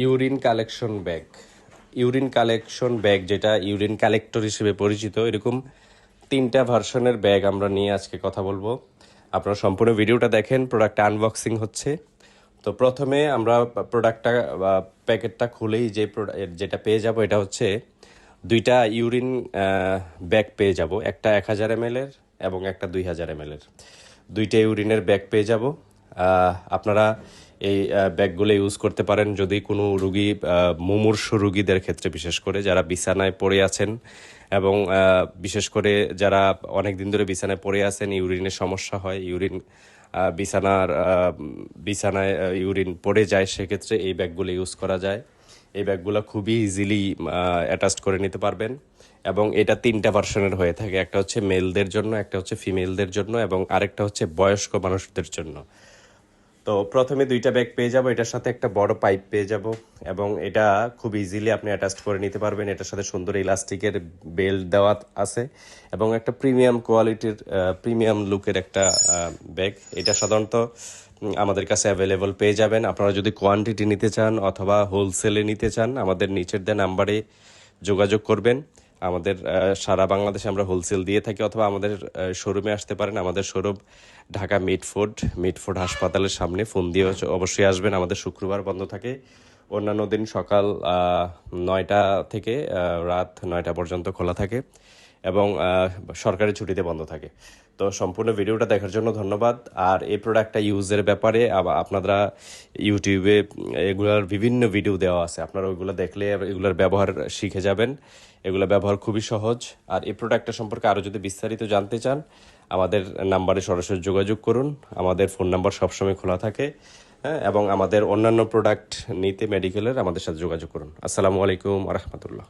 Urine collection bag. Urine collection bag, যেটা urine collector হিসেবে পরিচিত, এরকম 3টা ভার্সনের ব্যাগ আমরা নিয়ে আজকে কথা বলবো। আপনারা সম্পূর্ণ ভিডিওটা দেখেন, প্রোডাক্টটা আনবক্সিং হচ্ছে। তো প্রথমে আমরা প্রোডাক্টটা বা প্যাকেটটা খুলেই যেটা পেয়ে যাব, এটা হচ্ছে 2টা ইউরিন ব্যাগ পেয়ে যাব, একটা 1000 ml এর এবং একটা 2000 ml এর। 2টা ইউরিনের ব্যাগ পেয়ে যাব। আপনারা এই ব্যাগগুলো ইউজ করতে পারেন যদি কোনো রুগী, মুমূর্ষু রুগীদের ক্ষেত্রে, বিশেষ করে যারা বিছানায় পড়ে আছেন এবং বিশেষ করে যারা অনেক দিন ধরে বিছানায় পড়ে আছেন, ইউরিনের সমস্যা হয়, বিছানায় ইউরিন পড়ে যায়, সেক্ষেত্রে এই ব্যাগগুলো ইউজ করা যায়। এই ব্যাগগুলো খুবই ইজিলি অ্যাটাচ করে নিতে পারবেন এবং এটা 3টা ভার্সনের হয়ে থাকে। একটা হচ্ছে মেলদের জন্য, একটা হচ্ছে ফিমেলদের জন্য এবং আরেকটা হচ্ছে বয়স্ক মানুষদের জন্য। তো প্রথমে 2টা ব্যাগ পেয়ে যাব, এটার সাথে একটা বড় পাইপ পেয়ে যাব এবং এটা খুব ইজিলি আপনি অ্যাটাচ করে নিতে পারবেন। এটার সাথে সুন্দর ইলাস্টিকের বেল্ট দেওয়া আছে এবং একটা প্রিমিয়াম কোয়ালিটির, প্রিমিয়াম লুকের একটা ব্যাগ। এটা সাধারণত আমাদের কাছে অ্যাভেলেবল পেয়ে যাবেন। আপনারা যদি কোয়ান্টিটি নিতে চান অথবা হোলসেলে নিতে চান, আমাদের নিচের দেওয়া নাম্বারে যোগাযোগ করবেন। আমাদের সারা বাংলাদেশে আমরা হোলসেল দিয়ে থাকি, অথবা আমাদের শোরুমে আসতে পারেন। আমাদের শোরুম ঢাকা মিটফোর্ড হাসপাতালের সামনে। ফোন দিয়ে অবশ্যই আসবেন। আমাদের শুক্রবার বন্ধ থাকে, অন্যান্য দিন সকাল 9টা থেকে রাত 9টা পর্যন্ত খোলা থাকে এবং সরকারি ছুটিতে বন্ধ থাকে। তো সম্পূর্ণ ভিডিওটা দেখার জন্য ধন্যবাদ। আর এই প্রোডাক্টটা ইউজের ব্যাপারে আপনারা ইউটিউবে এগুলার বিভিন্ন ভিডিও দেওয়া আছে, আপনারা ওইগুলো দেখলে এগুলোর ব্যবহার শিখে যাবেন। এগুলো ব্যবহার খুবই সহজ। আর এই প্রোডাক্টটা সম্পর্কে আরও যদি বিস্তারিত জানতে চান, আমাদের নাম্বারে সরাসরি যোগাযোগ করুন। আমাদের ফোন নাম্বার সবসময় খোলা থাকে। হ্যাঁ, এবং আমাদের অন্যান্য প্রোডাক্ট নিতে মেডিকেলের আমাদের সাথে যোগাযোগ করুন। আসসালামু আলাইকুম আ রহমতুল্লাহ।